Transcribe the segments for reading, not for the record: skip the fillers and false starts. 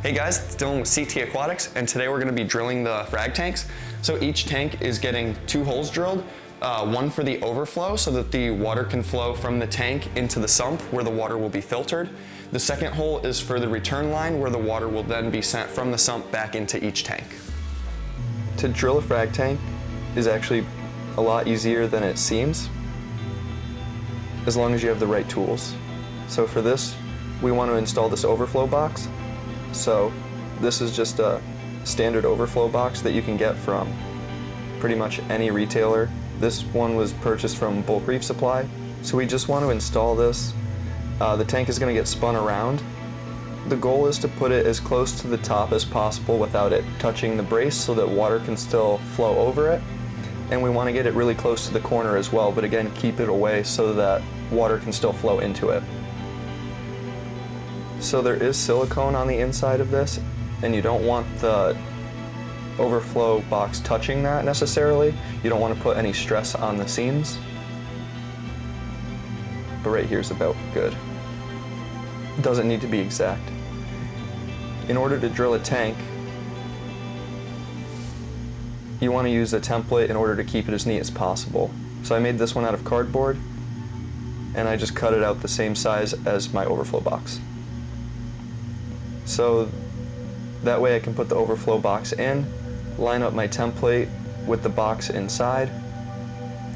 Hey guys, it's Dylan with CT Aquatics, and today we're going to be drilling the frag tanks. So each tank is getting 2 holes drilled, one for the overflow so that the water can flow from the tank into the sump where the water will be filtered. The second hole is for the return line where the water will then be sent from the sump back into each tank. To drill a frag tank is actually a lot easier than it seems, as long as you have the right tools. So for this, we want to install this overflow box. So this is just a standard overflow box that you can get from pretty much any retailer. This one was purchased from Bulk Reef Supply. So we just want to install this. The tank is going to get spun around. The goal is to put it as close to the top as possible without it touching the brace so that water can still flow over it. And we want to get it really close to the corner as well, but again, keep it away so that water can still flow into it. So there is silicone on the inside of this, and you don't want the overflow box touching that necessarily. You don't want to put any stress on the seams. But right here is about good. It doesn't need to be exact. In order to drill a tank, you want to use a template in order to keep it as neat as possible. So I made this one out of cardboard, and I just cut it out the same size as my overflow box. So that way I can put the overflow box in, line up my template with the box inside,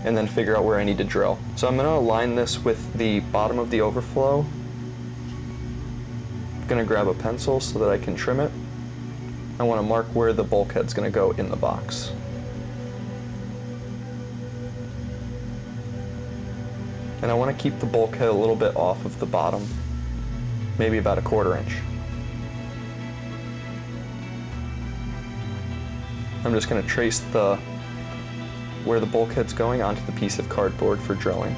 and then figure out where I need to drill. So I'm going to align this with the bottom of the overflow. I'm going to grab a pencil so that I can trim it. I want to mark where the bulkhead's going to go in the box. And I want to keep the bulkhead a little bit off of the bottom, maybe about 1/4 inch. I'm just going to trace where the bulkhead's going onto the piece of cardboard for drilling.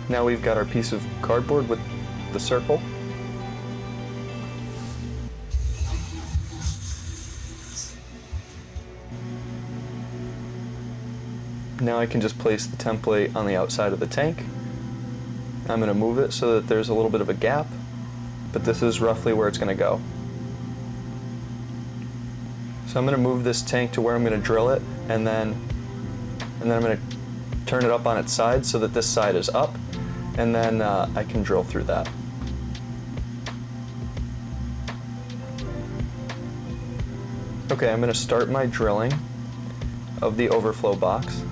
Now we've got our piece of cardboard with the circle. Now I can just place the template on the outside of the tank. I'm going to move it so that there's a little bit of a gap, but this is roughly where it's going to go. So I'm going to move this tank to where I'm going to drill it, and then I'm going to turn it up on its side so that this side is up, and then I can drill through that. Okay, I'm going to start my drilling of the overflow box.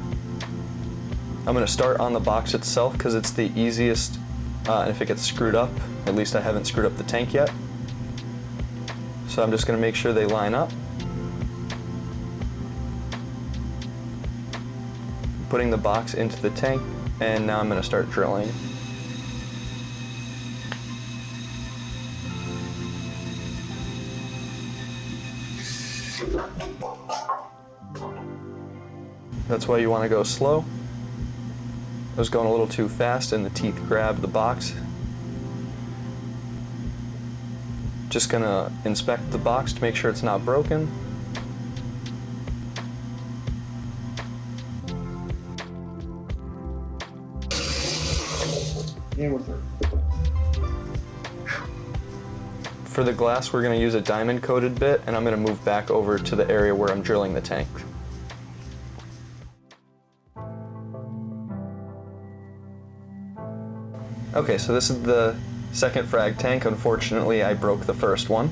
I'm going to start on the box itself because it's the easiest, and if it gets screwed up, at least I haven't screwed up the tank yet. So I'm just going to make sure they line up. Putting the box into the tank, and now I'm going to start drilling. That's why you want to go slow. I was going a little too fast and the teeth grabbed the box. Just going to inspect the box to make sure it's not broken. For the glass, we're going to use a diamond coated bit, and I'm going to move back over to the area where I'm drilling the tank. Okay, so this is the second frag tank. Unfortunately, I broke the first one.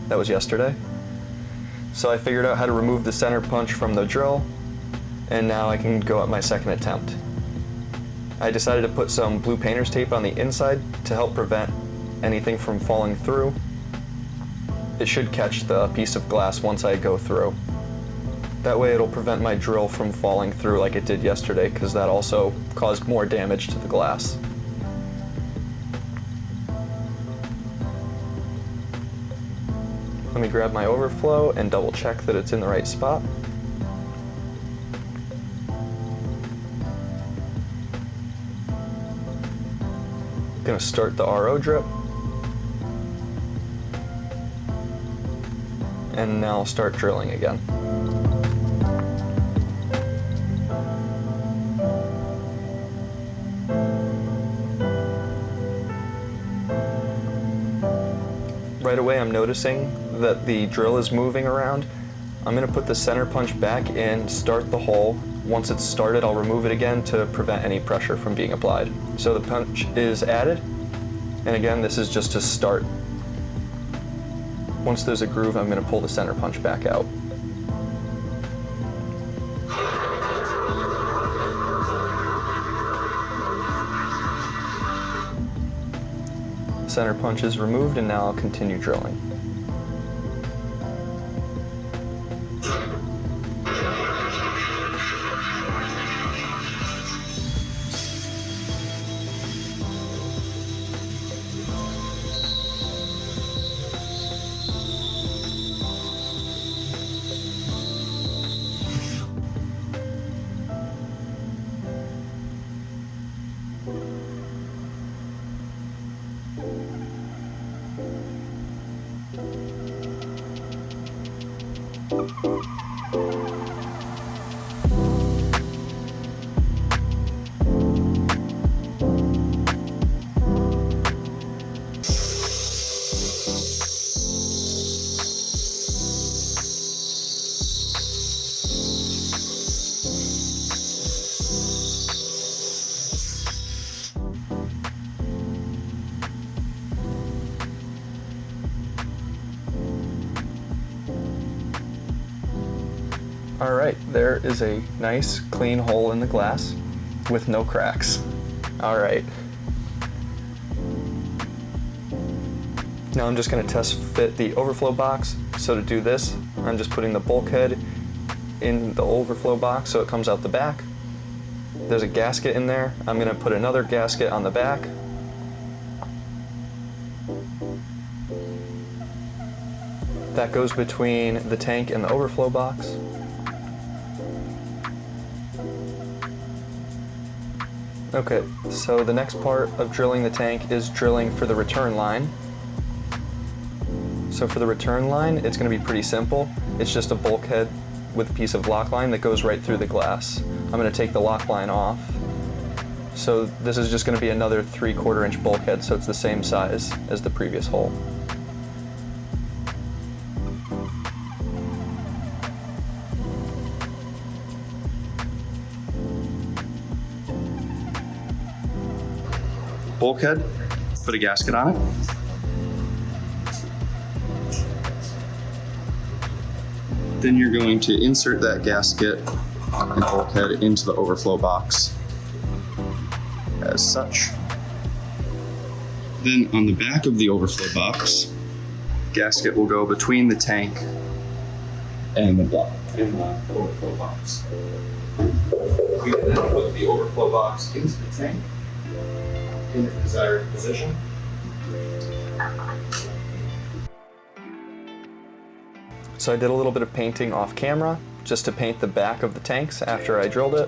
That was yesterday. So I figured out how to remove the center punch from the drill, and now I can go at my second attempt. I decided to put some blue painter's tape on the inside to help prevent anything from falling through. It should catch the piece of glass once I go through. That way it'll prevent my drill from falling through like it did yesterday, because that also caused more damage to the glass. Let me grab my overflow and double check that it's in the right spot. Gonna start the RO drip. And now I'll start drilling again. right away I'm noticing that the drill is moving around, I'm going to put the center punch back in, start the hole. Once it's started, I'll remove it again to prevent any pressure from being applied. So the punch is added, and again, this is just to start. Once there's a groove, I'm going to pull the center punch back out. Center punch is removed, and now I'll continue drilling. All right, there is a nice clean hole in the glass with no cracks. All right. Now I'm just gonna test fit the overflow box. So to do this, I'm just putting the bulkhead in the overflow box so it comes out the back. There's a gasket in there. I'm gonna put another gasket on the back. That goes between the tank and the overflow box. Okay, so the next part of drilling the tank is drilling for the return line. So for the return line, it's going to be pretty simple. It's just a bulkhead with a piece of lock line that goes right through the glass. I'm going to take the lock line off. So this is just going to be another 3/4 inch bulkhead, so it's the same size as the previous hole. Bulkhead, put a gasket on it. Then you're going to insert that gasket and bulkhead into the overflow box as such. Then on the back of the overflow box, gasket will go between the tank and the overflow box. We can then put the overflow box into the tank in the desired position. So I did a little bit of painting off camera just to paint the back of the tanks after I drilled it.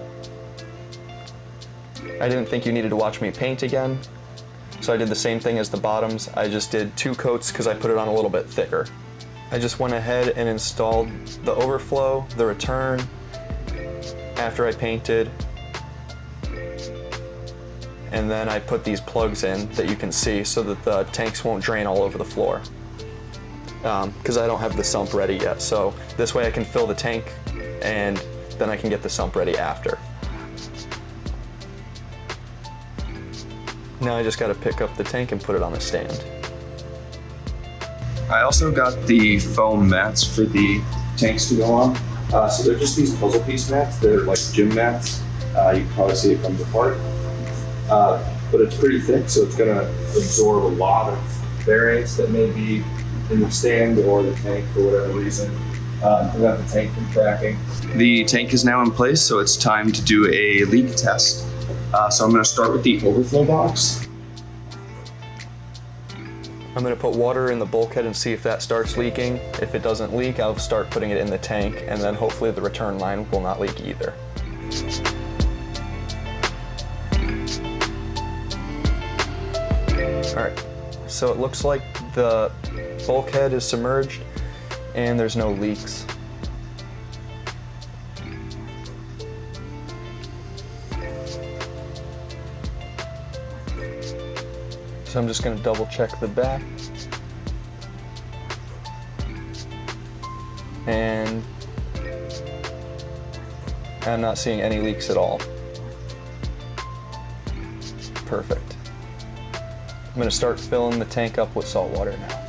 I didn't think you needed to watch me paint again, so I did the same thing as the bottoms. I just did 2 coats because I put it on a little bit thicker. I just went ahead and installed the overflow, the return, after I painted. And then I put these plugs in that you can see so that the tanks won't drain all over the floor. Because I don't have the sump ready yet. So this way I can fill the tank and then I can get the sump ready after. Now I just gotta pick up the tank and put it on a stand. I also got the foam mats for the tanks to go on. So they're just these puzzle piece mats. They're like gym mats. You can probably see it from the part. But it's pretty thick, so it's gonna absorb a lot of variance that may be in the stand or the tank for whatever reason, prevent the tank from cracking. The tank is now in place, so it's time to do a leak test. So I'm gonna start with the overflow box. I'm gonna put water in the bulkhead and see if that starts leaking. If it doesn't leak, I'll start putting it in the tank, and then hopefully the return line will not leak either. All right, so it looks like the bulkhead is submerged and there's no leaks. So I'm just going to double check the back. and I'm not seeing any leaks at all. Perfect. I'm going to start filling the tank up with salt water now.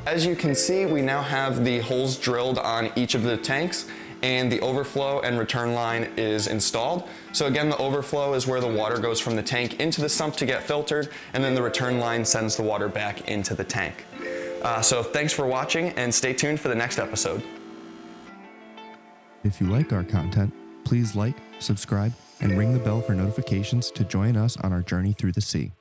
As you can see, we now have the holes drilled on each of the tanks, and the overflow and return line is installed. So again, the overflow is where the water goes from the tank into the sump to get filtered, and then the return line sends the water back into the tank. So thanks for watching, and stay tuned for the next episode. If you like our content, please like, subscribe, and ring the bell for notifications to join us on our journey through the sea.